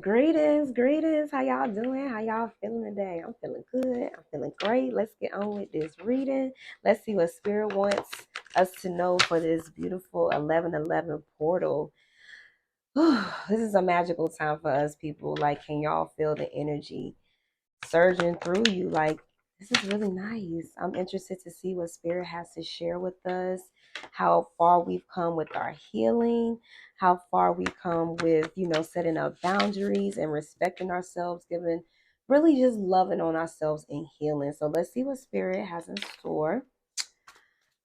Greetings, greetings. How y'all doing? How y'all feeling today? I'm feeling good. I'm feeling great. Let's get on with this reading. Let's see what Spirit wants us to know for this beautiful 11:11 portal. This is a magical time for us people. Like, can y'all feel the energy surging through you? Like, this is really nice. I'm interested to see what Spirit has to share with us, how far we've come with our healing, how far we've come with, setting up boundaries and respecting ourselves, giving really just loving on ourselves and healing. So let's see what Spirit has in store.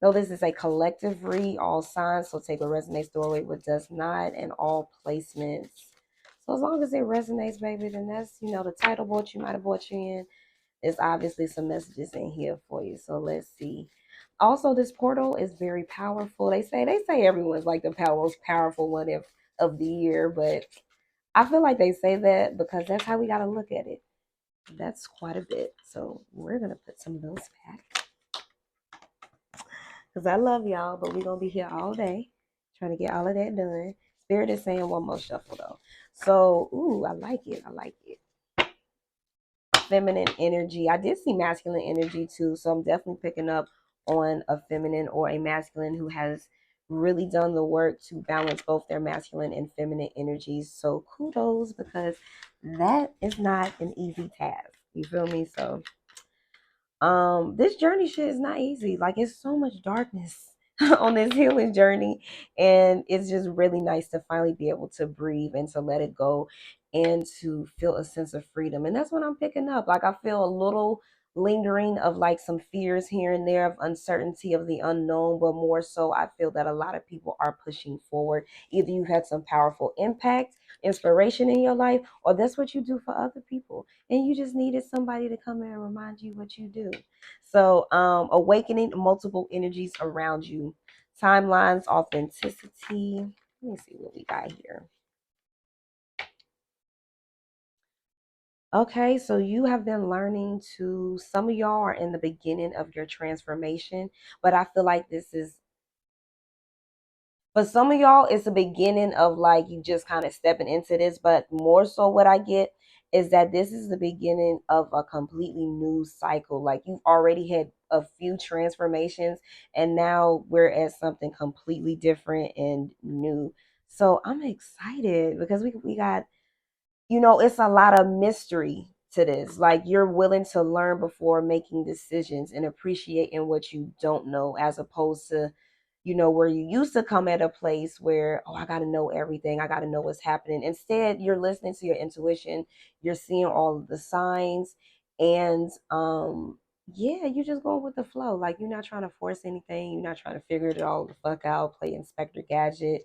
Though this is a collective read, all signs, so take what resonates, throw away what does not, and all placements. So as long as it resonates, baby, then that's, the title brought you might have brought you in. There's obviously some messages in here for you. So let's see. Also, this portal is very powerful. They say everyone's like the most powerful one of the year, but I feel like they say that because that's how we gotta look at it. That's quite a bit. So we're gonna put some of those back. Because I love y'all, but we're gonna be here all day trying to get all of that done. Spirit is saying one more shuffle though. So ooh, I like it. I like it. Feminine energy. I did see masculine energy too, so I'm definitely picking up on a feminine or a masculine who has really done the work to balance both their masculine and feminine energies. So kudos, because that is not an easy task. You feel me? So this journey shit is not easy. Like, it's so much darkness on this healing journey, and it's just really nice to finally be able to breathe and to let it go and to feel a sense of freedom. And that's what I'm picking up. Like, I feel a little lingering of like some fears here and there of uncertainty of the unknown, but more so I feel that a lot of people are pushing forward. Either you've had some powerful impact, inspiration in your life, or that's what you do for other people, and you just needed somebody to come in and remind you what you do. So awakening multiple energies around you, timelines, authenticity. Let me see what we got here. Okay, so you have been learning to, some of y'all are in the beginning of your transformation, but I feel like this is, for some of y'all, it's the beginning of like you just kind of stepping into this, but more so what I get is that this is the beginning of a completely new cycle. Like, you've already had a few transformations and now we're at something completely different and new. So I'm excited because we got, it's a lot of mystery to this. Like, you're willing to learn before making decisions and appreciating what you don't know, as opposed to, where you used to come at a place where, oh, I got to know everything. I got to know what's happening. Instead, you're listening to your intuition. You're seeing all of the signs. And yeah, you're just going with the flow. Like, you're not trying to force anything. You're not trying to figure it all the fuck out, play Inspector Gadget.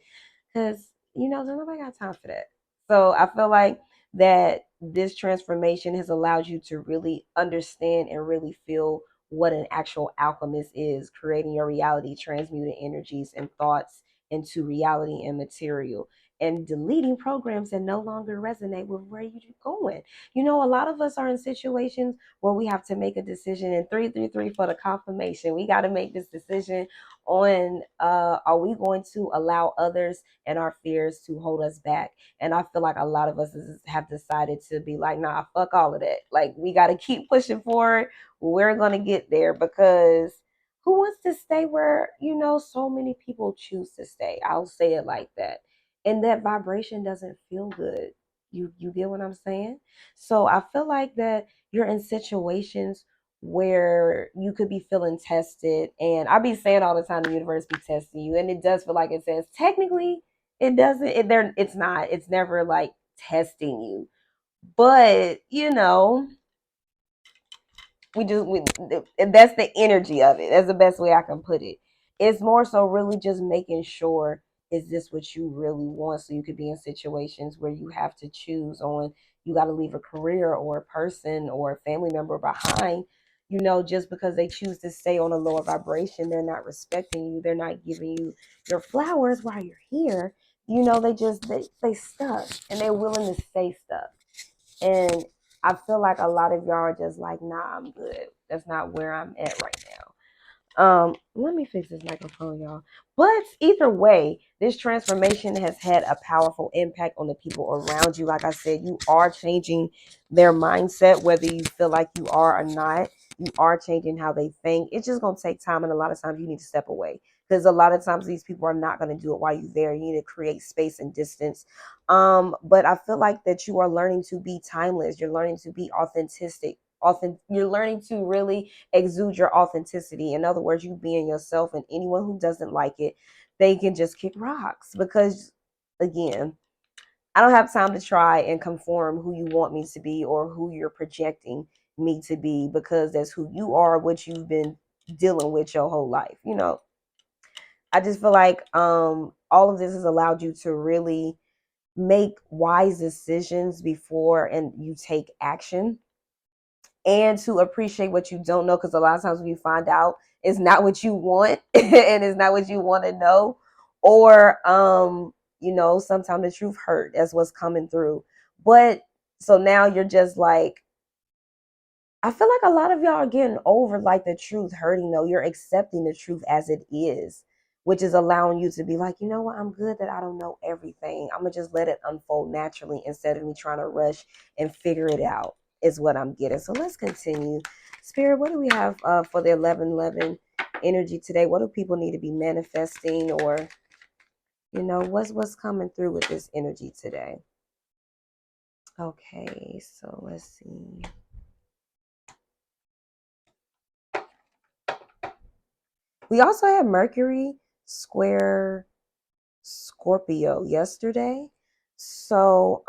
Because, nobody got time for that. So I feel like that this transformation has allowed you to really understand and really feel what an actual alchemist is, creating your reality, transmuting energies and thoughts into reality and material, and deleting programs that no longer resonate with where you're going. A lot of us are in situations where we have to make a decision, and 333 for the confirmation. We got to make this decision on, are we going to allow others and our fears to hold us back? And I feel like a lot of us have decided to be like, nah, fuck all of that. Like, we got to keep pushing forward. We're going to get there, because who wants to stay where, so many people choose to stay? I'll say it like that. And that vibration doesn't feel good. You get what I'm saying? So I feel like that you're in situations where you could be feeling tested. And I be saying all the time, the universe be testing you. And it does feel like it says, technically, it doesn't, it's not, it's never like testing you. But, we that's the energy of it. That's the best way I can put it. It's more so really just making sure, is this what you really want? So you could be in situations where you have to choose on, you got to leave a career or a person or a family member behind. Just because they choose to stay on a lower vibration, they're not respecting you, they're not giving you your flowers while you're here. They stuck, and they're willing to stay stuck. And I feel like a lot of y'all are just like, nah, I'm good. That's not where I'm at right now. Let me fix this microphone, y'all. But either way, this transformation has had a powerful impact on the people around you. Like I said, you are changing their mindset, whether you feel like you are or not. You are changing how they think. It's just gonna take time, and a lot of times you need to step away because a lot of times these people are not going to do it while you're there. You need to create space and distance. But I feel like that you are learning to be timeless. You're learning to be authentic. You're learning to really exude your authenticity. In other words, you being yourself, and anyone who doesn't like it, they can just kick rocks because, again, I don't have time to try and conform who you want me to be or who you're projecting me to be, because that's who you are, what you've been dealing with your whole life. I just feel like all of this has allowed you to really make wise decisions before and you take action, and to appreciate what you don't know, because a lot of times when you find out it's not what you want and it's not what you want to know, or sometimes the truth hurt. That's what's coming through. But so now you're just like, I feel like a lot of y'all are getting over like the truth hurting though. You're accepting the truth as it is, which is allowing you to be like, you know what, I'm good that I don't know everything. I'm gonna just let it unfold naturally instead of me trying to rush and figure it out, is what I'm getting. So let's continue. Spirit, what do we have for the 1111 energy today? What do people need to be manifesting, or what's coming through with this energy today? Okay, so let's see. We also had Mercury square Scorpio yesterday. So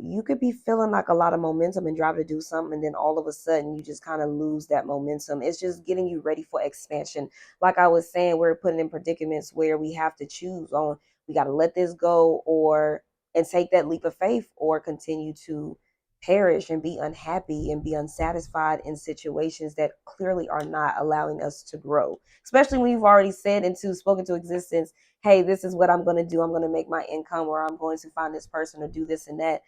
you could be feeling like a lot of momentum and drive to do something, and then all of a sudden you just kind of lose that momentum. It's just getting you ready for expansion. Like I was saying, we're putting in predicaments where we have to choose on, we got to let this go, or and take that leap of faith, or continue to perish and be unhappy and be unsatisfied in situations that clearly are not allowing us to grow, especially when you've already said into spoken to existence, hey, this is what I'm going to do. I'm going to make my income, or I'm going to find this person or do this and that.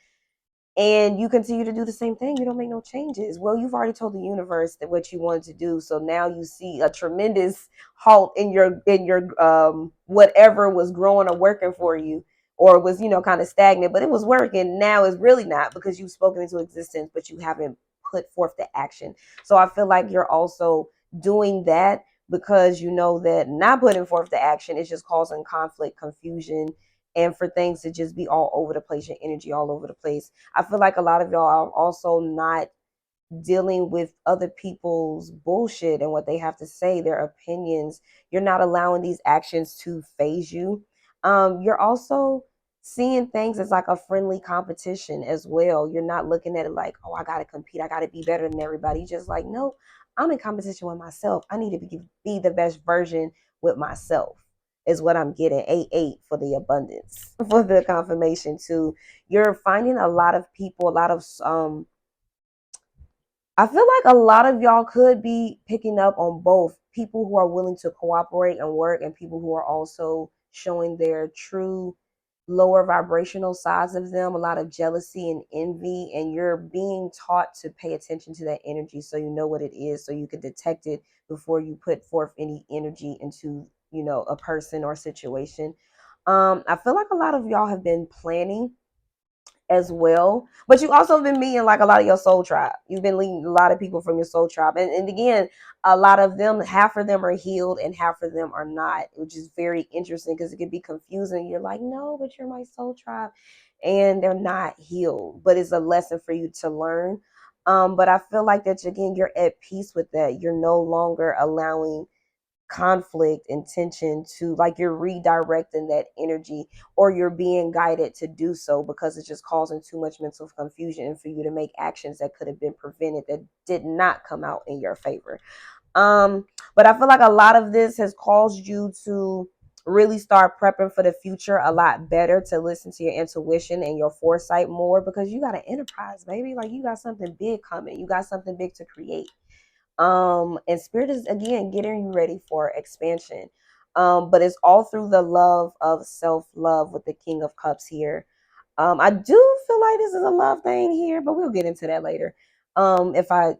And you continue to do the same thing. You don't make no changes. Well, you've already told the universe that what you wanted to do. So now you see a tremendous halt in your whatever was growing or working for you, or was, kind of stagnant, but it was working. Now it's really not, because you've spoken into existence, but you haven't put forth the action. So I feel like you're also doing that, because you know that not putting forth the action is just causing conflict, confusion, and for things to just be all over the place, your energy all over the place. I feel like a lot of y'all are also not dealing with other people's bullshit and what they have to say, their opinions. You're not allowing these actions to phase you. You're also seeing things as like a friendly competition as well. You're not looking at it like, oh, I gotta compete, I gotta be better than everybody. You're just like, no, I'm in competition with myself. I need to be the best version with myself, is what I'm getting. 8-8 for the abundance, for the confirmation too. You're finding a lot of people, a lot of I feel like a lot of y'all could be picking up on both people who are willing to cooperate and work, and people who are also showing their true lower vibrational sides of them, a lot of jealousy and envy, and you're being taught to pay attention to that energy so you know what it is, so you can detect it before you put forth any energy into, a person or situation. I feel like a lot of y'all have been planning as well. But you also been meeting like a lot of your soul tribe. You've been leading a lot of people from your soul tribe. And again, a lot of them, half of them are healed and half of them are not, which is very interesting because it can be confusing. You're like, no, but you're my soul tribe. And they're not healed. But it's a lesson for you to learn. But I feel like that, again, you're at peace with that. You're no longer allowing conflict and tension to, like, you're redirecting that energy, or you're being guided to do so, because it's just causing too much mental confusion and for you to make actions that could have been prevented, that did not come out in your favor. But I feel like a lot of this has caused you to really start prepping for the future a lot better, to listen to your intuition and your foresight more, because you got an enterprise, baby. Like, you got something big coming, you got something big to create. And spirit is, again, getting you ready for expansion. But it's all through the love of self-love with the King of Cups here. I do feel like this is a love thing here, but we'll get into that later. If I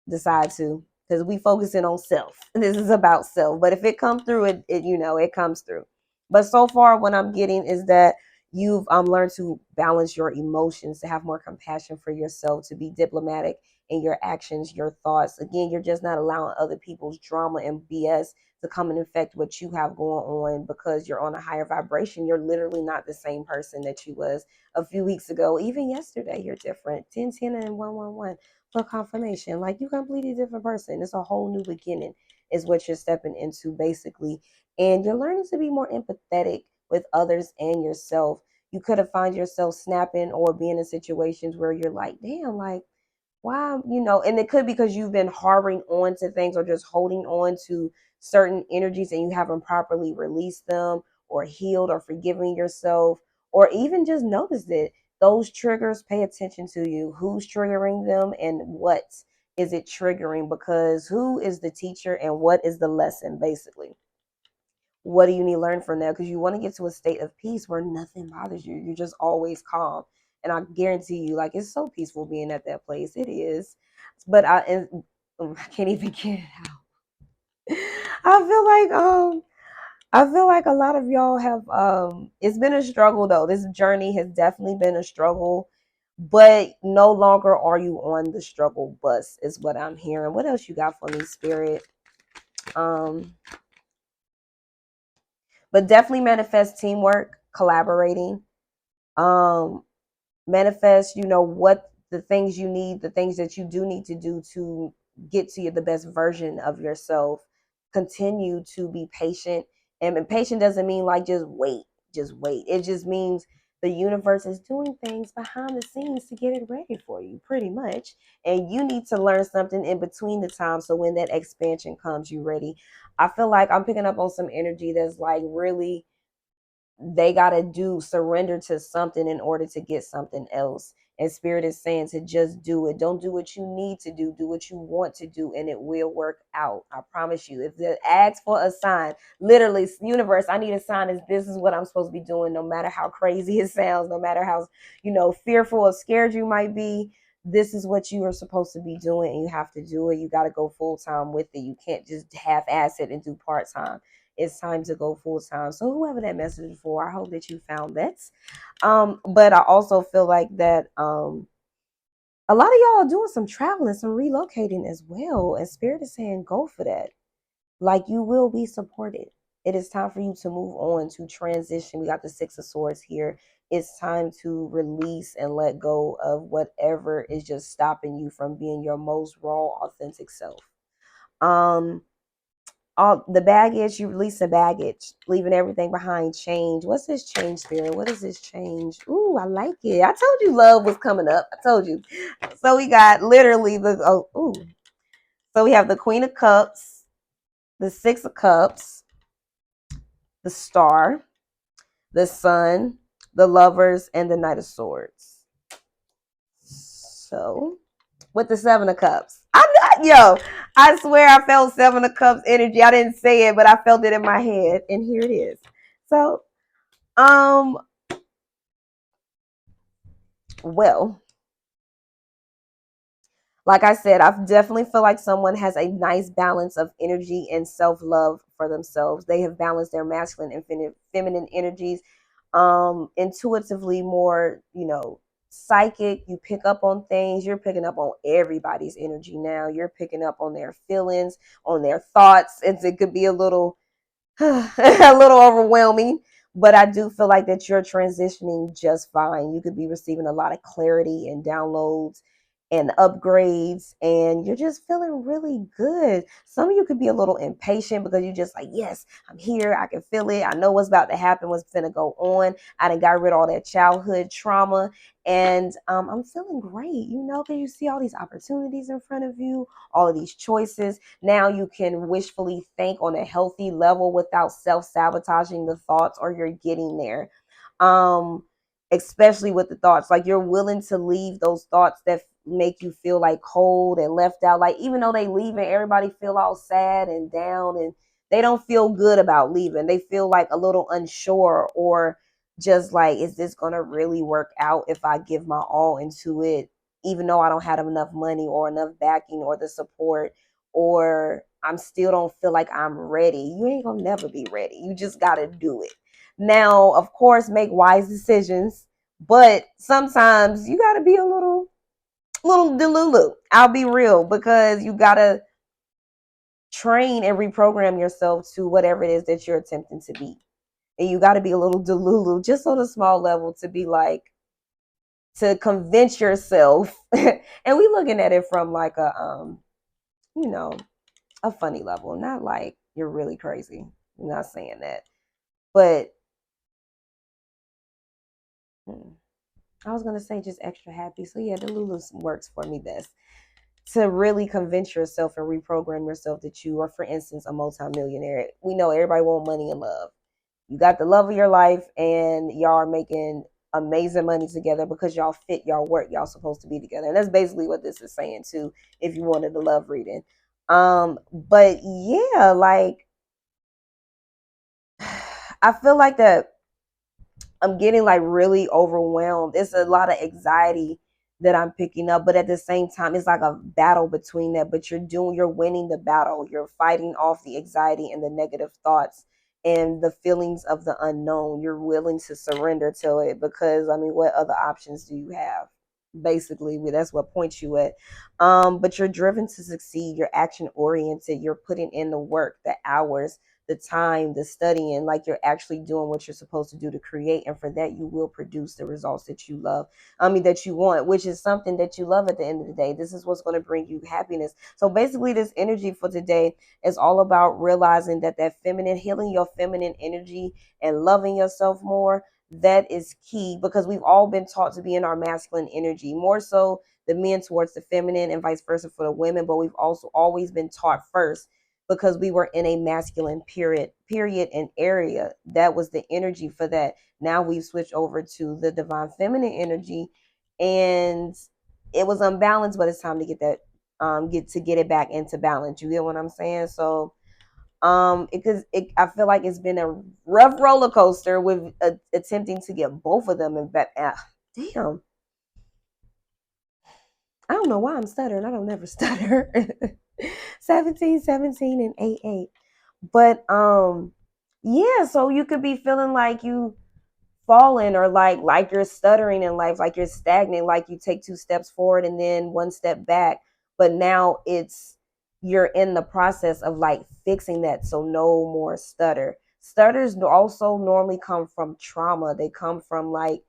decide to, because we focusing on self. This is about self. But if it comes through, it comes through. But so far, what I'm getting is that you've learned to balance your emotions, to have more compassion for yourself, to be diplomatic in your actions, your thoughts. Again, you're just not allowing other people's drama and BS to come and affect what you have going on because you're on a higher vibration. You're literally not the same person that you was a few weeks ago. Even yesterday, you're different. 10, 10, and 111 for confirmation. Like you're a completely different person. It's a whole new beginning, is what you're stepping into basically. And you're learning to be more empathetic with others and yourself. You could have found yourself snapping or being in situations where you're like, damn, like, why, and it could be because you've been harboring on to things or just holding on to certain energies and you haven't properly released them or healed or forgiven yourself or even just noticed it. Those triggers, pay attention to you. Who's triggering them and what is it triggering? Because who is the teacher and what is the lesson, basically? What do you need to learn from that? Because you want to get to a state of peace where nothing bothers you. You're just always calm. And I guarantee you, like, it's so peaceful being at that place. It is. But I can't even get it out. I feel like a lot of y'all have it's been a struggle though. This journey has definitely been a struggle, but no longer are you on the struggle bus, is what I'm hearing. What else you got for me, Spirit? Um but definitely manifest teamwork, collaborating. um Manifest, what the things you need, the things that you do need to do to get to the best version of yourself. Continue to be patient, and patient doesn't mean like just wait. It just means the universe is doing things behind the scenes to get it ready for you, pretty much. And you need to learn something in between the time, so when that expansion comes, you ready. I feel like I'm picking up on some energy that's like really, they got to do surrender to something in order to get something else. And Spirit is saying to just do it. Don't do what you need to do what you want to do, and it will work out. I promise you. If it asks for a sign, literally, universe, I need a sign is this is what I'm supposed to be doing, no matter how crazy it sounds, no matter how fearful or scared you might be. This is what you are supposed to be doing, and you have to do it. You got to go full time with it. You can't just half ass it and do part time. It's time to go full time. So whoever that message is for, I hope that you found that. But I also feel like that a lot of y'all are doing some traveling, some relocating as well. And Spirit is saying go for that. Like you will be supported. It is time for you to move on, to transition. We got the Six of Swords here. It's time to release and let go of whatever is just stopping you from being your most raw, authentic self. Um, all the baggage, you release the baggage, leaving everything behind. Change. What's this change, Spirit? What is this change? Ooh, I like it. I told you love was coming up. I told you. So we got literally so we have the Queen of Cups, the Six of Cups, the Star, the Sun, the Lovers, and the Knight of Swords. So with the Seven of Cups. I swear I felt Seven of Cups energy. I didn't say it, but I felt it in my head. And here it is. So, um, well, like I said, I definitely feel like someone has a nice balance of energy and self-love for themselves. They have balanced their masculine and feminine energies. Intuitively more, psychic. You pick up on things. You're picking up on everybody's energy now. You're picking up on their feelings, on their thoughts. It could be a little a little overwhelming, but I do feel like that you're transitioning just fine. You could be receiving a lot of clarity and downloads and upgrades, and you're just feeling really good. Some of you could be a little impatient because you're just like, yes, I'm here. I can feel it. I know what's about to happen, what's going to go on. I done got rid of all that childhood trauma, and I'm feeling great, because you see all these opportunities in front of you, all of these choices. Now you can wishfully think on a healthy level without self-sabotaging the thoughts, or you're getting there. Um, Especially with the thoughts, like you're willing to leave those thoughts that make you feel like cold and left out. Like even though they leave and everybody feel all sad and down, and they don't feel good about leaving. They feel like a little unsure, or just like, is this gonna really work out if I give my all into it, even though I don't have enough money or enough backing or the support, or I'm still don't feel like I'm ready. You ain't gonna never be ready. You just gotta do it. Now, of course, make wise decisions, but sometimes you gotta be a little delulu. I'll be real, because you gotta train and reprogram yourself to whatever it is that you're attempting to be. And you got to be a little delulu just on a small level to be like, to convince yourself. And we looking at it from like a you know, a funny level, not like you're really crazy. I'm not saying that. But I was gonna say just extra happy. So yeah, delulu works for me best. To really convince yourself and reprogram yourself that you are, for instance, a multimillionaire. We know everybody want money and love. You got the love of your life, and y'all are making amazing money together because y'all fit, y'all work, y'all supposed to be together. And that's basically what this is saying too, if you wanted the love reading. But yeah, like I feel like that I'm getting like really overwhelmed. It's a lot of anxiety that I'm picking up, but at the same time, it's like a battle between that. But you're winning the battle. You're fighting off the anxiety and the negative thoughts and the feelings of the unknown. You're willing to surrender to it because, I mean, what other options do you have? Basically, that's what points you at. But you're driven to succeed. You're action oriented. You're putting in the work, the hours, the time, the studying, like you're actually doing what you're supposed to do to create. And for that, you will produce the results that you love. I mean, that you want, which is something that you love at the end of the day. This is what's going to bring you happiness. So basically, this energy for today is all about realizing that feminine, healing your feminine energy and loving yourself more. That is key because we've all been taught to be in our masculine energy, more so the men towards the feminine and vice versa for the women. But we've also always been taught first because we were in a masculine period and area. That was the energy for that. Now we've switched over to the divine feminine energy, and it was unbalanced, but it's time to get that get it back into balance. You get what I'm saying? So because I feel like it's been a rough roller coaster with attempting to get both of them in back. Damn, I don't know why I'm stuttering. I don't never stutter. 17, 17, and 8, 8. But yeah, so you could be feeling like you falling, or like you're stuttering in life, like you're stagnant, like you take 2 steps forward and then 1 step back. But now you're in the process of like fixing that, so no more stutter. Stutters also normally come from trauma. They come from like,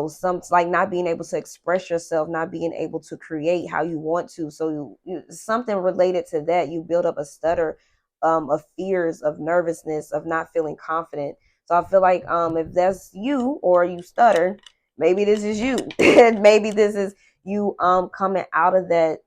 some like not being able to express yourself, not being able to create how you want to. So something related to that, you build up a stutter, of fears, of nervousness, of not feeling confident. So I feel like if that's you or you stutter, maybe this is you. And maybe this is you coming out of that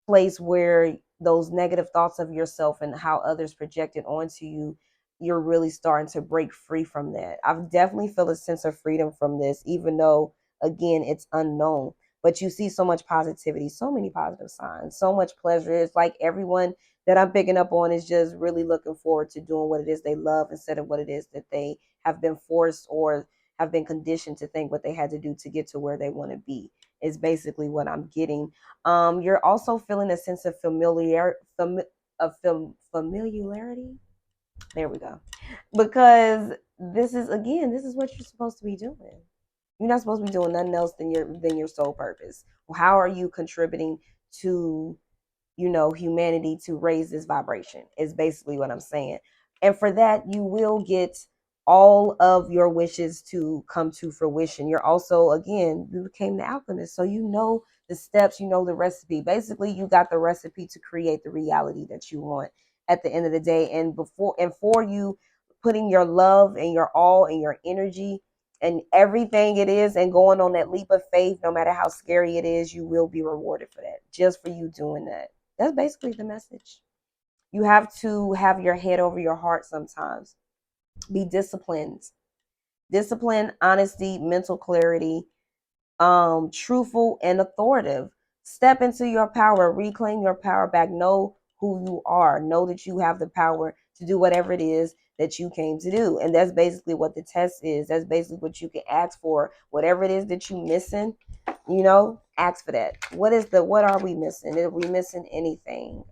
place where those negative thoughts of yourself and how others project it onto you, you're really starting to break free from that. I've definitely felt a sense of freedom from this, even though, again, it's unknown. But you see so much positivity, so many positive signs, so much pleasure. It's like everyone that I'm picking up on is just really looking forward to doing what it is they love instead of what it is that they have been forced or have been conditioned to think what they had to do to get to where they want to be, is basically what I'm getting. You're also feeling a sense of familiarity. There we go. Because this is what you're supposed to be doing. You're not supposed to be doing nothing else than your sole purpose. Well, how are you contributing to humanity to raise this vibration, is basically what I'm saying. And for that, you will get all of your wishes to come to fruition. You're also, again, you became the alchemist. So you know the steps, you know the recipe. Basically, you got the recipe to create the reality that you want at the end of the day. And for you putting your love and your all and your energy and everything it is and going on that leap of faith, no matter how scary it is, you will be rewarded for that, just for you doing that. That's basically the message. You have to have your head over your heart sometimes. Be disciplined. Discipline, honesty, mental clarity, truthful and authoritative. Step into your power, reclaim your power back. Know who you are. Know that you have the power to do whatever it is that you came to do. And that's basically what the test is. That's basically what you can ask for. Whatever it is that you're missing, ask for that. What are we missing? Are we missing anything?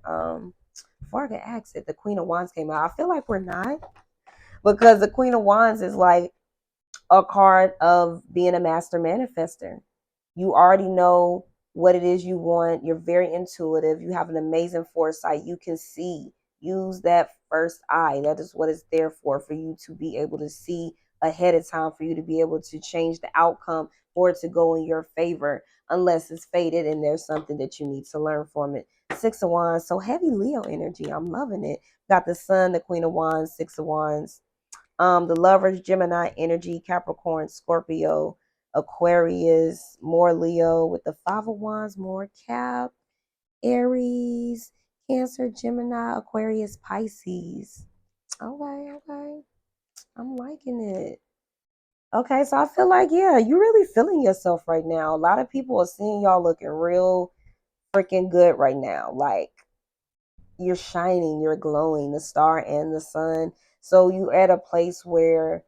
Before I could ask it, the Queen of Wands came out. I feel like we're not, because the Queen of Wands is like a card of being a master manifester. You already know what it is you want. You're very intuitive. You have an amazing foresight. You can see. Use that first eye. That is what it's there for you to be able to see ahead of time, for you to be able to change the outcome, for it to go in your favor, unless it's fated and there's something that you need to learn from it. Six of Wands, so heavy Leo energy. I'm loving it. Got the Sun, the Queen of Wands, Six of Wands. The Lovers, Gemini energy, Capricorn, Scorpio, Aquarius, more Leo with the Five of Wands, more Cap, Aries, Cancer, Gemini, Aquarius, Pisces. Okay, okay. I'm liking it. Okay, so I feel like, yeah, you're really feeling yourself right now. A lot of people are seeing y'all looking real freaking good right now. Like, you're shining, you're glowing, the star and the sun. So you're at a place where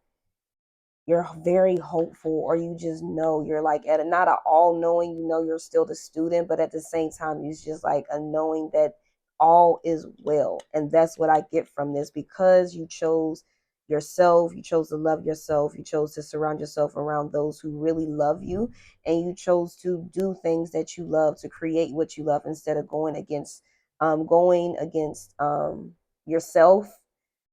you're very hopeful, or you just know you're like at a not an all knowing, you know, you're still the student, but at the same time it's just like a knowing that all is well. And that's what I get from this, because you chose yourself, you chose to love yourself, you chose to surround yourself around those who really love you, and you chose to do things that you love, to create what you love, instead of going against yourself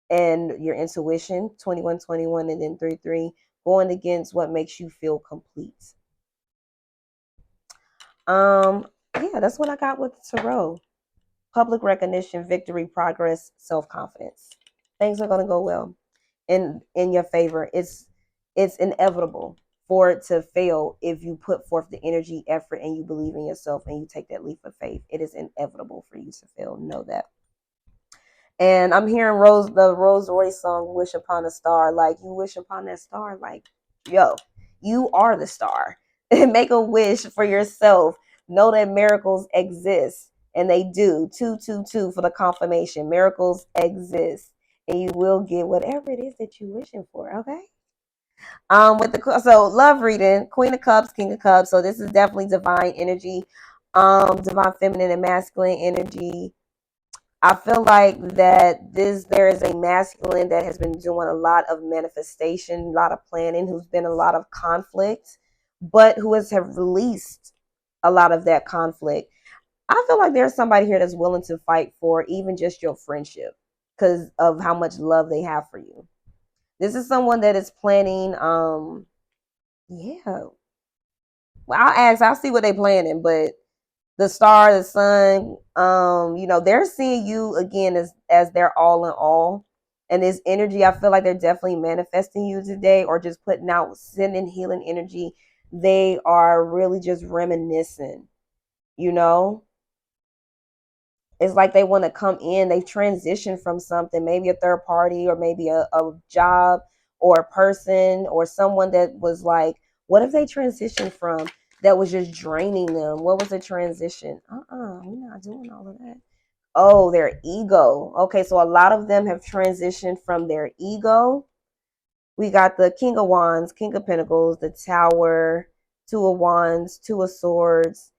and your intuition. 2121 and then 33, going against what makes you feel complete. um yeah, that's what I got with the tarot. Public recognition, victory, progress, self-confidence. Things are going to go well in your favor. It's inevitable for it to fail if you put forth the energy, effort, and you believe in yourself and you take that leap of faith. It is inevitable for you to fail. Know that. And I'm hearing the Rose Royce song, Wish Upon a Star. Like, you wish upon that star, like, yo, you are the star. Make a wish for yourself. Know that miracles exist. And they do. 222 for the confirmation. Miracles exist. And you will get whatever it is that you're wishing for, okay? So love reading, Queen of Cups, King of Cups. So this is definitely divine energy, divine feminine and masculine energy. I feel like that there is a masculine that has been doing a lot of manifestation, a lot of planning, who's been a lot of conflict, but who has have released a lot of that conflict. I feel like there's somebody here that's willing to fight for even just your friendship because of how much love they have for you. This is someone that is planning, yeah. Well, I'll see what they're planning, but the star, the sun, they're seeing you again as their all in all. And this energy, I feel like they're definitely manifesting you today, or just putting out, sending healing energy. They are really just reminiscing, you know? It's like they want to come in, they've transitioned from something, maybe a third party, or maybe a job, or a person, or someone that was like, what if they transitioned from that was just draining them? What was the transition? We're not doing all of that. Oh, their ego. Okay, so a lot of them have transitioned from their ego. We got the King of Wands, King of Pentacles, the Tower, Two of Wands, Two of Swords,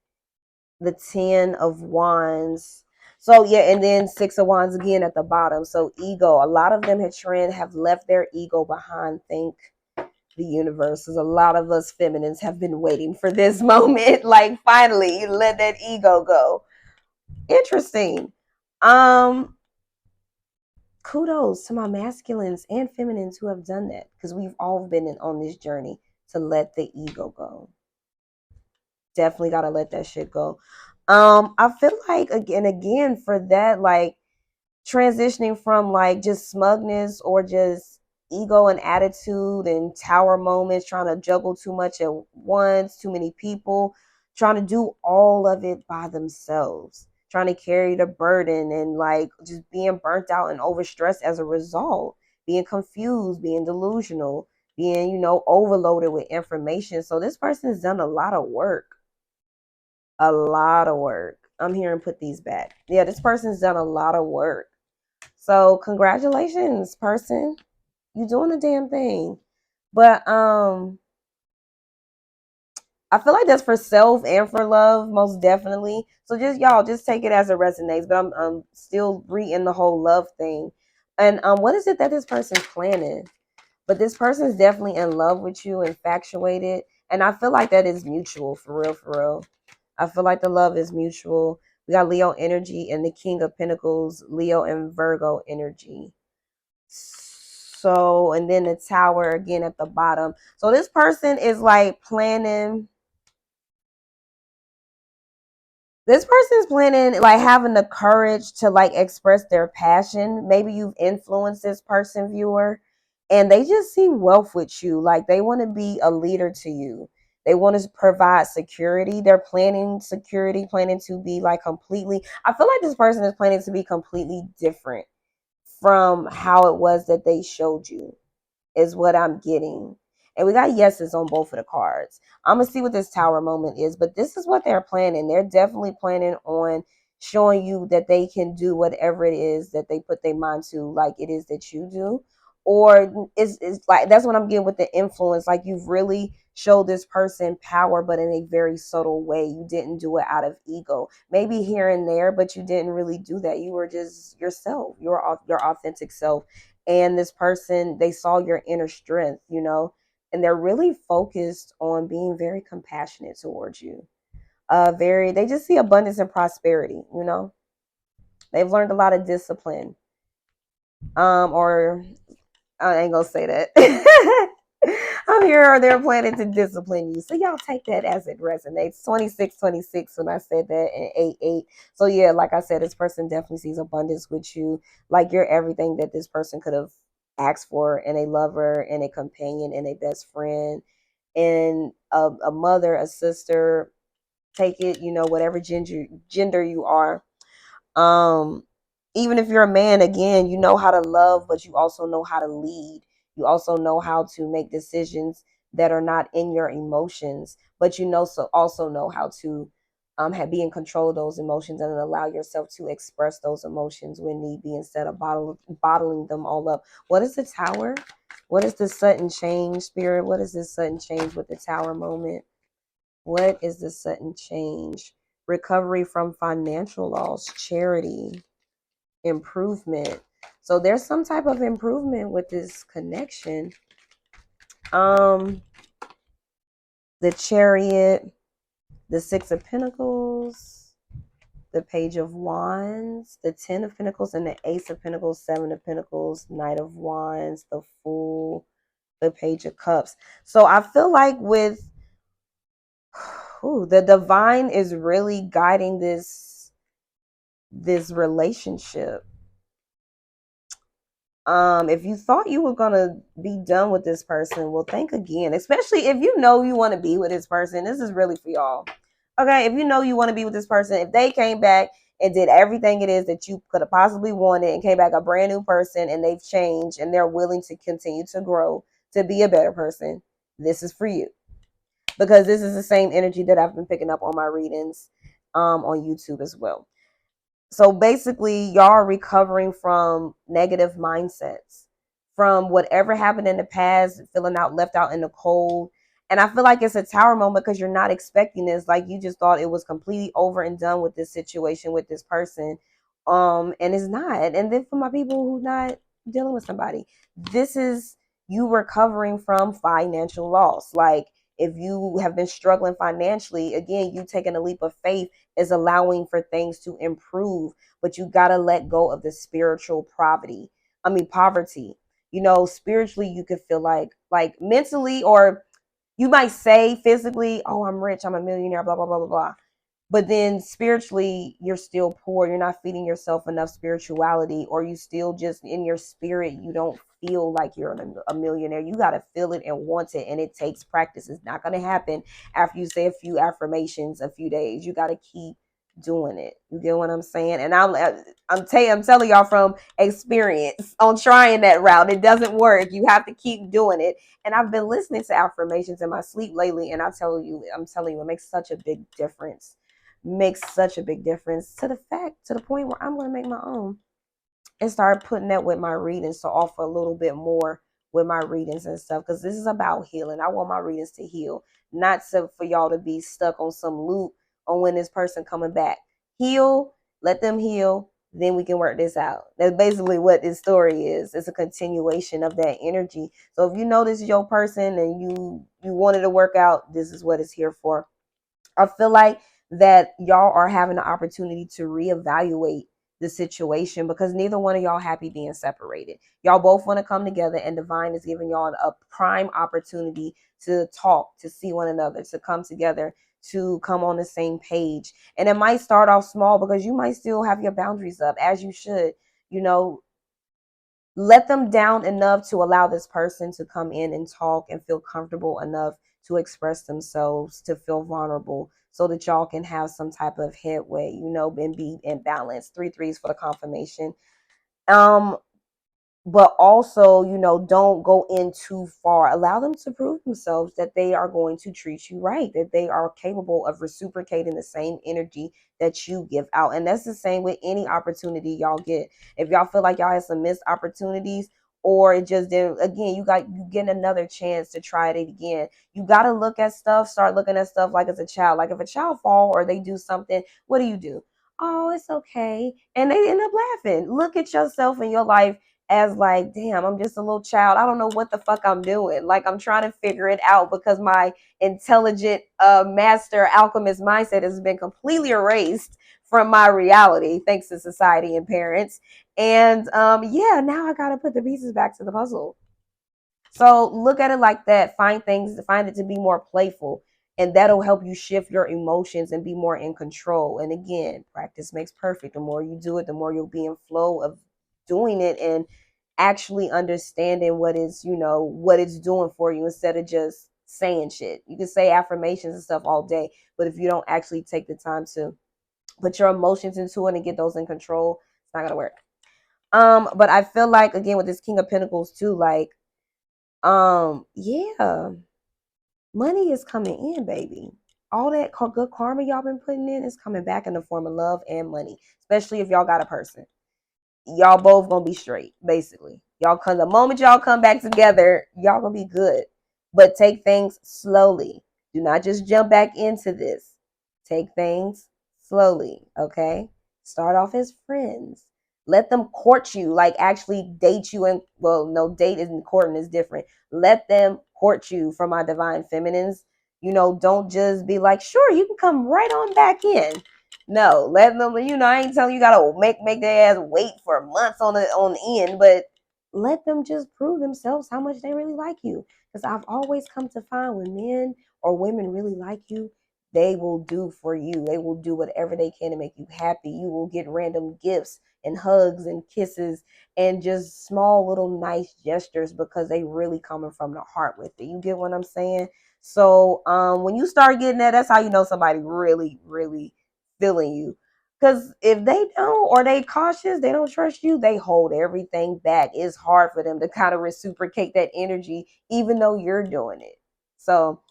the 10 of Wands. So yeah, and then Six of Wands again at the bottom. So ego. A lot of them have left their ego behind. Thank the universe, because a lot of us feminines have been waiting for this moment. Like, finally, let that ego go. Interesting. Kudos to my masculines and feminines who have done that, because we've all been on this journey to let the ego go. Definitely got to let that shit go. I feel like again for that, like, transitioning from like just smugness or just ego and attitude and tower moments, trying to juggle too much at once, too many people, trying to do all of it by themselves, trying to carry the burden, and like just being burnt out and overstressed as a result, being confused, being delusional, being, overloaded with information. So this person's done a lot of work. A lot of work. I'm here and put these back. Yeah, this person's done a lot of work. So congratulations, person. You doing a damn thing. But I feel like that's for self and for love, most definitely. So just y'all, just take it as it resonates. But I'm still reading the whole love thing. And what is it that this person's planning? But this person is definitely in love with you, infatuated, and I feel like that is mutual, for real, for real. I feel like the love is mutual. We got Leo energy and the King of Pentacles, Leo and Virgo energy. So, and then the Tower again at the bottom. So this person is like planning. This person's planning like having the courage to like express their passion. Maybe you've influenced this person, viewer, and they just see wealth with you. Like they want to be a leader to you. They want to provide security. They're planning security, planning to be like completely. I feel like this person is planning to be completely different from how it was that they showed you, is what I'm getting. And we got yeses on both of the cards. I'm going to see what this tower moment is, but this is what they're planning. They're definitely planning on showing you that they can do whatever it is that they put their mind to, like it is that you do. Or it's like that's what I'm getting with the influence. Like you've really showed this person power, but in a very subtle way. You didn't do it out of ego. Maybe here and there, but you didn't really do that. You were just yourself, your authentic self. And this person, they saw your inner strength, and they're really focused on being very compassionate towards you. They just see abundance and prosperity. They've learned a lot of discipline. Or I ain't gonna say that. I'm here, or they're planning to discipline you. So y'all take that as it resonates. 26, 26 when I said that, and 8, 8. So yeah, like I said, this person definitely sees abundance with you. Like you're everything that this person could have asked for in a lover, and a companion, and a best friend, and a mother, a sister. Take it, whatever gender you are. um Even if you're a man, again, you know how to love, but you also know how to lead. You also know how to make decisions that are not in your emotions, but also know how to be in control of those emotions, and allow yourself to express those emotions when need be, instead of bottling them all up. What is the tower? What is the sudden change, spirit? What is this sudden change with the tower moment? What is the sudden change? Recovery from financial loss, charity, improvement. So there's some type of improvement with this connection. Um, the Chariot, the Six of Pentacles, the Page of Wands, the Ten of Pentacles, and the Ace of Pentacles, Seven of Pentacles, Knight of Wands, the Fool, the Page of Cups. So I feel like with the divine is really guiding this relationship. If you thought you were gonna be done with this person, well, think again. Especially if you know you want to be with this person. This is really for y'all. Okay, if you know you want to be with this person, if they came back and did everything it is that you could have possibly wanted, and came back a brand new person, and they've changed, and they're willing to continue to grow to be a better person, this is for you. Because this is the same energy that I've been picking up on my readings on YouTube as well. So basically, y'all are recovering from negative mindsets, from whatever happened in the past, feeling left out in the cold. And I feel like it's a tower moment because you're not expecting this. Like you just thought it was completely over and done with this situation with this person. And it's not. And then for my people who not dealing with somebody, this is you recovering from financial loss. Like if you have been struggling financially, again, you taking a leap of faith is allowing for things to improve, but you got to let go of the spiritual poverty. Spiritually you could feel like mentally, or you might say physically, oh, I'm rich, I'm a millionaire, blah blah blah blah blah, but then spiritually you're still poor. You're not feeding yourself enough spirituality, or you still just in your spirit you don't feel like you're a millionaire. You got to feel it and want it, and it takes practice. It's not going to happen after you say a few affirmations a few days. You got to keep doing it. You get what I'm saying? And I'm telling y'all from experience on trying that route. It doesn't work. You have to keep doing it. And I've been listening to affirmations in my sleep lately, and I'm telling you, it makes such a big difference. Makes such a big difference to the point where I'm going to make my own and start putting that with my readings to offer a little bit more with my readings and stuff, because this is about healing. I want my readings to heal, not for y'all to be stuck on some loop on when this person coming back. Heal, let them heal, then we can work this out. That's basically what this story is. It's a continuation of that energy. So if you know this is your person and you wanted to work out, this is what it's here for. I feel like that y'all are having the opportunity to reevaluate the situation, because neither one of y'all happy being separated. Y'all both want to come together, and divine is giving y'all a prime opportunity to talk, to see one another, to come together, to come on the same page. And it might start off small, because you might still have your boundaries up, as you should. You know, let them down enough to allow this person to come in and talk and feel comfortable enough to express themselves, to feel vulnerable, so that y'all can have some type of headway, and be in balance. Three threes for the confirmation. um but also, don't go in too far. Allow them to prove themselves that they are going to treat you right, that they are capable of reciprocating the same energy that you give out. And that's the same with any opportunity y'all get. If y'all feel like y'all had some missed opportunities, or it just didn't, again, you get another chance to try it again. You got to start looking at stuff like as a child. Like if a child fall or they do something, what do? Oh, it's okay. And they end up laughing. Look at yourself in your life as like, damn, I'm just a little child. I don't know what the fuck I'm doing. Like I'm trying to figure it out, because my intelligent master alchemist mindset has been completely erased from my reality, thanks to society and parents. And yeah, now I gotta put the pieces back to the puzzle. So look at it like that. Find it to be more playful, and that'll help you shift your emotions and be more in control. And again, practice makes perfect. The more you do it, the more you'll be in flow of doing it and actually understanding what it's doing for you, instead of just saying shit. You can say affirmations and stuff all day, but if you don't actually take the time to put your emotions into it and get those in control, it's not gonna work. But I feel like, again, with this King of Pentacles too, like, yeah, money is coming in, baby. All that good karma y'all been putting in is coming back in the form of love and money, especially if y'all got a person. Y'all both gonna be straight, basically. Y'all come the moment y'all come back together, y'all gonna be good. But take things slowly. Do not just jump back into this. Take things slowly, okay? Start off as friends. Let them court you, like actually date you. And well, no, date isn't, courting is different. Let them court you, for my divine feminines. Don't just be like, sure, you can come right on back in. No, let them. I ain't telling you gotta make their ass wait for months on end, but let them just prove themselves how much they really like you. Because I've always come to find, when men or women really like you, they will do for you. They will do whatever they can to make you happy. You will get random gifts and hugs and kisses and just small little nice gestures, because they really coming from the heart with it. You get what I'm saying? So when you start getting that, that's how you know somebody really, really feeling you. Because if they don't, or they cautious, they don't trust you, they hold everything back. It's hard for them to kind of reciprocate that energy, even though you're doing it. So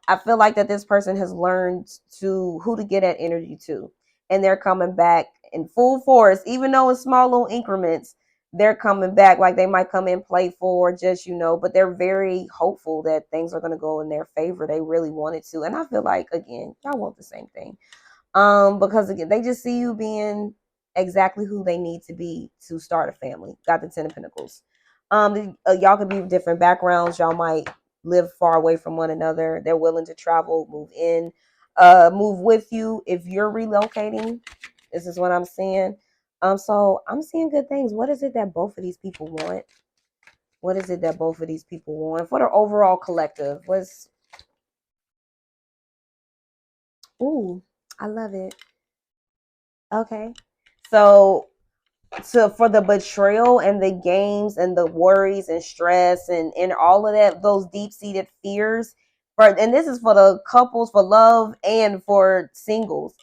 I feel like that this person has learned to who to get that energy to. And they're coming back in full force, even though in small little increments. They're coming back, like they might come in playful or just, but they're very hopeful that things are going to go in their favor. They really want it to. And I feel like, again, y'all want the same thing. Because again, they just see you being exactly who they need to be to start a family. Got the Ten of Pentacles. Y'all could be different backgrounds. Y'all might live far away from one another. They're willing to travel, move in, move with you if you're relocating. This is what I'm seeing. So I'm seeing good things. What is it that both of these people want? What is it that both of these people want for their overall collective? Ooh, I love it. Okay. So for the betrayal and the games and the worries and stress and all of that, those deep-seated fears, and this is for the couples, for love, and for singles,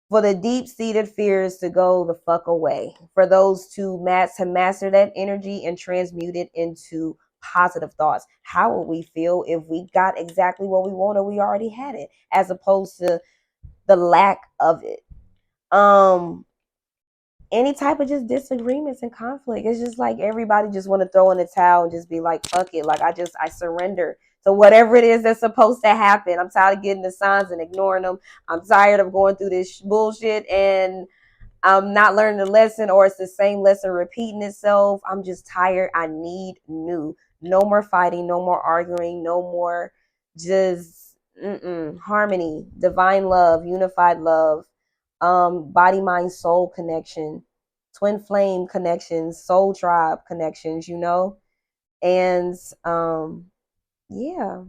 for the deep-seated fears to go the fuck away, for those to master that energy and transmute it into positive thoughts. How would we feel if we got exactly what we wanted? We already had it, as opposed to the lack of it. um any type of just disagreements and conflict. It's just like everybody just want to throw in the towel and just be like, fuck it. Like I surrender to whatever it is that's supposed to happen. I'm tired of getting the signs and ignoring them. I'm tired of going through this bullshit and I'm not learning the lesson, or it's the same lesson repeating itself. I'm just tired. I need new. No more fighting, no more arguing, no more just harmony, divine love, unified love, body, mind, soul connection, twin flame connections, soul tribe connections, And yeah.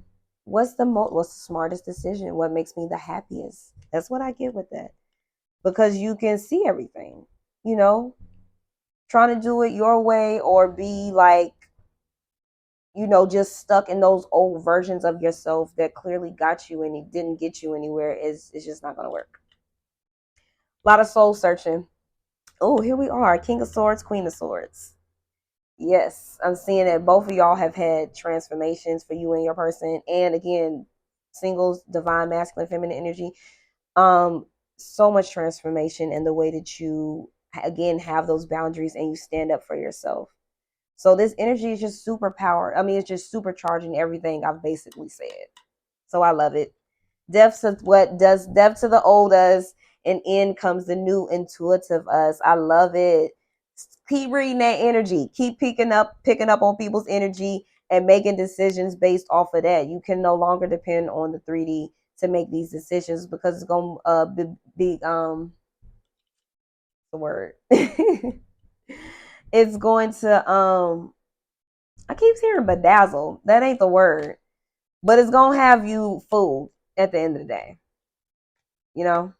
What's the smartest decision? What makes me the happiest? That's what I get with that, because you can see everything, you know, trying to do it your way or be like, just stuck in those old versions of yourself that clearly got you and it didn't get you anywhere is just not going to work. A lot of soul searching. Oh, here we are. King of Swords, Queen of Swords. Yes, I'm seeing that both of y'all have had transformations for you and your person. And again, singles, divine, masculine, feminine energy. So much transformation in the way that you again have those boundaries and you stand up for yourself. So this energy is just super power. I mean, it's just supercharging everything I've basically said. So I love it. Death to what does death to the old us, and in comes the new intuitive us. I love it. Keep reading that energy. Keep picking up on people's energy and making decisions based off of that. You can no longer depend on the 3D to make these decisions, because it's gonna be the word. It's going to I keep hearing bedazzle. That ain't the word, but it's gonna have you fooled at the end of the day. You know.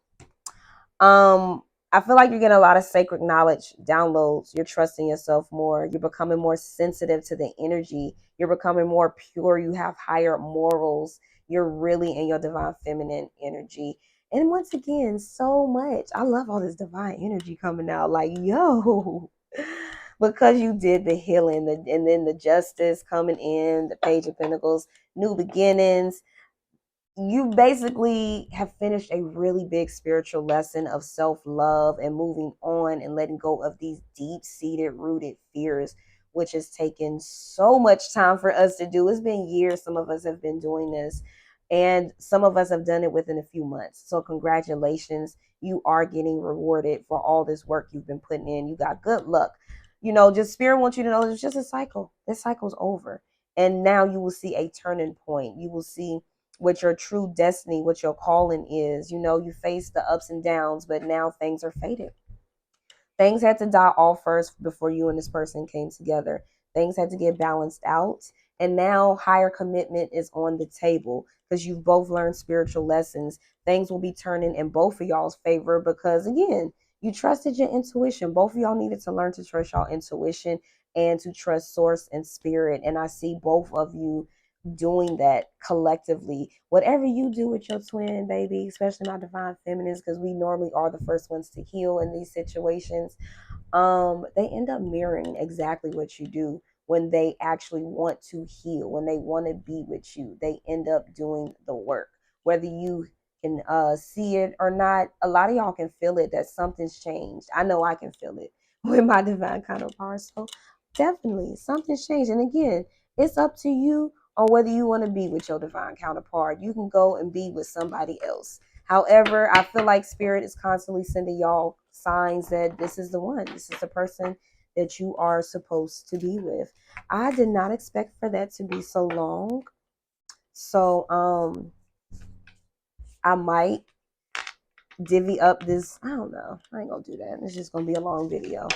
Um, I feel like you're getting a lot of sacred knowledge downloads. You're trusting yourself more. You're becoming more sensitive to the energy. You're becoming more pure. You have higher morals. You're really in your divine feminine energy. And once again, so much. I love all this divine energy coming out. Like, yo, because you did the healing, and then the justice coming in, the Page of Pentacles, new beginnings. You basically have finished a really big spiritual lesson of self-love and moving on and letting go of these deep-seated rooted fears, which has taken so much time for us to do. It's been years. Some of us have been doing this, and some of us have done it within a few months. So congratulations. You are getting rewarded for all this work you've been putting in. You got good luck. Just spirit wants you to know it's just a cycle. This cycle's over, and now you will see a turning point. You will see what your true destiny, what your calling is. You face the ups and downs, but now things are faded. Things had to die off first before you and this person came together. Things had to get balanced out. And now higher commitment is on the table because you've both learned spiritual lessons. Things will be turning in both of y'all's favor because, again, you trusted your intuition. Both of y'all needed to learn to trust y'all intuition and to trust source and spirit. And I see both of you doing that collectively. Whatever you do with your twin, baby, especially my divine feminines, because we normally are the first ones to heal in these situations, they end up mirroring exactly what you do. When they actually want to heal, when they want to be with you, they end up doing the work. Whether you can see it or not, a lot of y'all can feel it, that something's changed. I know I can feel it with my divine counterpart. So definitely something's changed. And again, it's up to you on whether you want to be with your divine counterpart. You can go and be with somebody else. However, I feel like spirit is constantly sending y'all signs that this is the one. This is the person that you are supposed to be with. I did not expect for that to be so long. So I might divvy up this. I don't know. I ain't gonna do that. It's just gonna be a long video.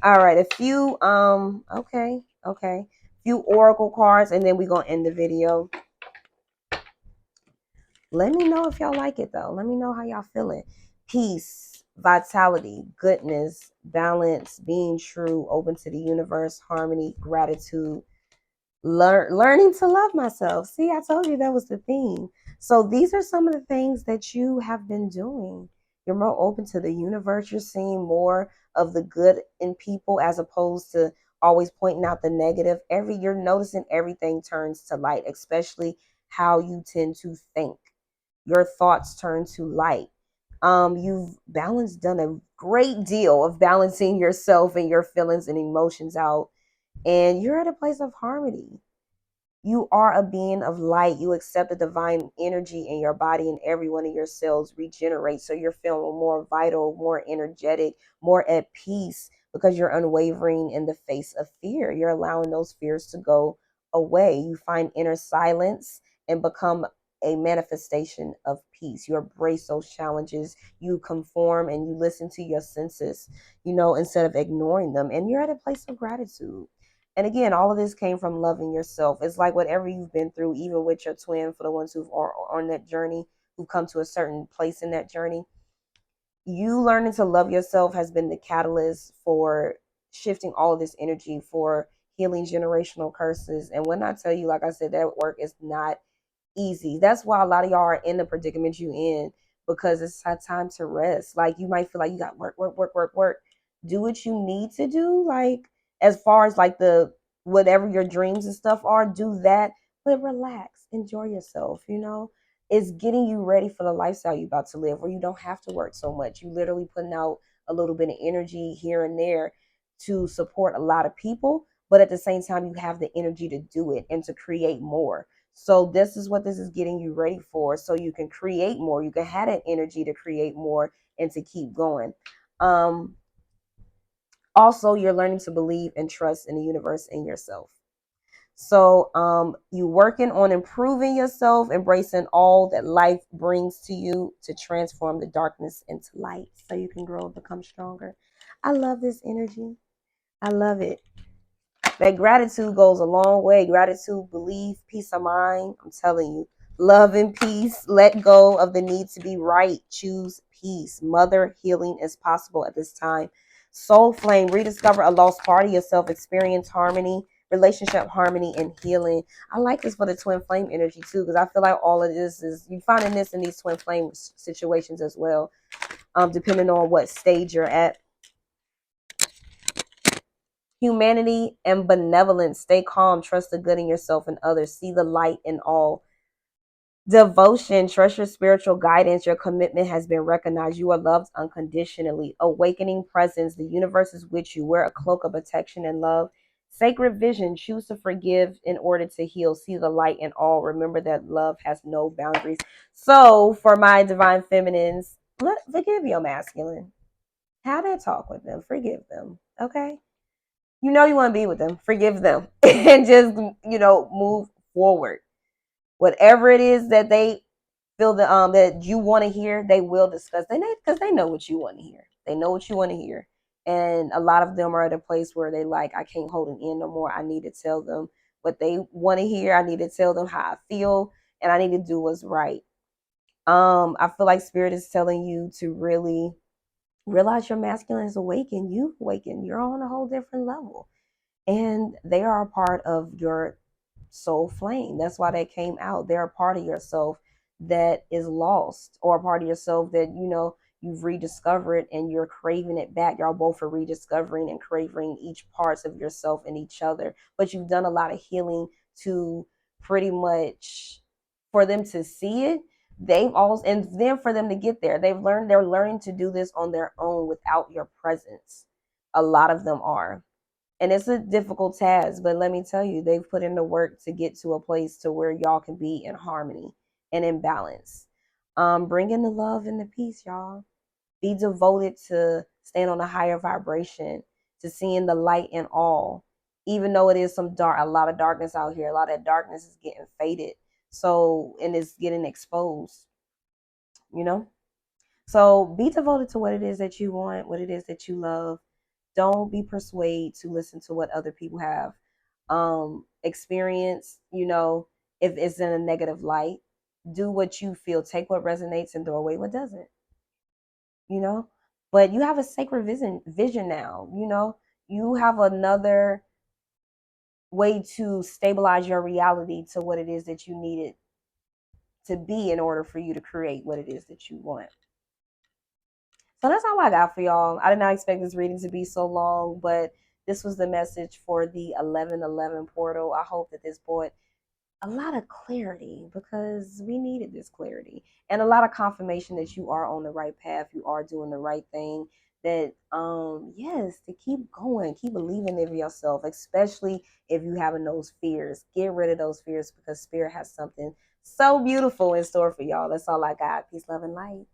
All right, a few okay. Few oracle cards, and then we're gonna end the video. Let me know if y'all like it though. Let me know how y'all feeling. Peace, vitality, goodness, balance, being true, open to the universe, harmony, gratitude, learning to love myself. See, I told you that was the theme. So these are some of the things that you have been doing. You're more open to the universe. You're seeing more of the good in people as opposed to always pointing out the negative. You're noticing everything turns to light, especially how you tend to think. Your thoughts turn to light. You've done a great deal of balancing yourself and your feelings and emotions out, and you're at a place of harmony. You are a being of light. You accept the divine energy in your body, and every one of your cells regenerates. So you're feeling more vital, more energetic, more at peace because you're unwavering in the face of fear. You're allowing those fears to go away. You find inner silence and become a manifestation of peace. You embrace those challenges. You conform and you listen to your senses, instead of ignoring them. And you're at a place of gratitude. And again, all of this came from loving yourself. It's like whatever you've been through, even with your twin, for the ones who are on that journey, who come to a certain place in that journey, you learning to love yourself has been the catalyst for shifting all of this energy, for healing generational curses. And when I tell you, like I said, that work is not easy. That's why a lot of y'all are in the predicament you in, because it's time to rest. Like, you might feel like you got work, work, work, work, work. Do what you need to do. Like, as far as like the whatever your dreams and stuff are, do that. But relax, enjoy yourself. It's getting you ready for the lifestyle you're about to live, where you don't have to work so much. You literally putting out a little bit of energy here and there to support a lot of people, but at the same time, you have the energy to do it and to create more. So this is what this is getting you ready for, so you can create more. You can have that energy to create more and to keep going. Um, Also, you're learning to believe and trust in the universe and yourself. So you working on improving yourself, embracing all that life brings to you to transform the darkness into light so you can grow and become stronger. I love this energy. I love it. That gratitude goes a long way. Gratitude, belief, peace of mind. I'm telling you, love and peace. Let go of the need to be right. Choose peace. Mother, healing is possible at this time. Soul flame, rediscover a lost part of yourself. Experience harmony, relationship harmony, and healing. I like this for the twin flame energy too, because I feel like all of this is, you finding this in these twin flame situations as well, depending on what stage you're at. Humanity and benevolence. Stay calm. Trust the good in yourself and others. See the light in all. Devotion. Trust your spiritual guidance. Your commitment has been recognized. You are loved unconditionally. Awakening presence. The universe is with you. Wear a cloak of protection and love. Sacred vision. Choose to forgive in order to heal. See the light in all. Remember that love has no boundaries. So, for my divine feminines, forgive your masculine. Have that talk with them. Forgive them. Okay? You want to be with them, forgive them, and just move forward. Whatever it is that they feel that you want to hear, they will discuss. Because they know what you want to hear. They know what you want to hear, and a lot of them are at a place where they like, I can't hold it in no more. I need to tell them what they want to hear. I need to tell them how I feel, and I need to do what's right. I feel like spirit is telling you to really realize your masculine is awakened. You've awakened. You're on a whole different level, and they are a part of your soul flame. That's why they came out. They're a part of yourself that is lost, or a part of yourself that you've rediscovered and you're craving it back. Y'all both are rediscovering and craving each parts of yourself and each other, but you've done a lot of healing to pretty much, for them to see it. They've also, and then for them to get there, they're learning to do this on their own without your presence. A lot of them are, and it's a difficult task, but let me tell you, they've put in the work to get to a place to where y'all can be in harmony and in balance. Bring in the love and the peace, y'all. Be devoted to staying on a higher vibration, to seeing the light in all. Even though it is a lot of darkness out here, a lot of that darkness is getting faded. So, and it's getting exposed, you know? So be devoted to what it is that you want, what it is that you love. Don't be persuaded to listen to what other people have experienced, if it's in a negative light. Do what you feel. Take what resonates and throw away what doesn't, you know? But you have a sacred vision now, You have another way to stabilize your reality to what it is that you need it to be in order for you to create what it is that you want. So that's all I got for y'all. I did not expect this reading to be so long, but this was the message for the 1111 portal. I hope that this brought a lot of clarity, because we needed this clarity, and a lot of confirmation that you are on the right path. You are doing the right thing. that yes, to keep going, keep believing in yourself, especially if you having those fears. Get rid of those fears because spirit has something so beautiful in store for y'all. That's all I got. Peace, love, and light.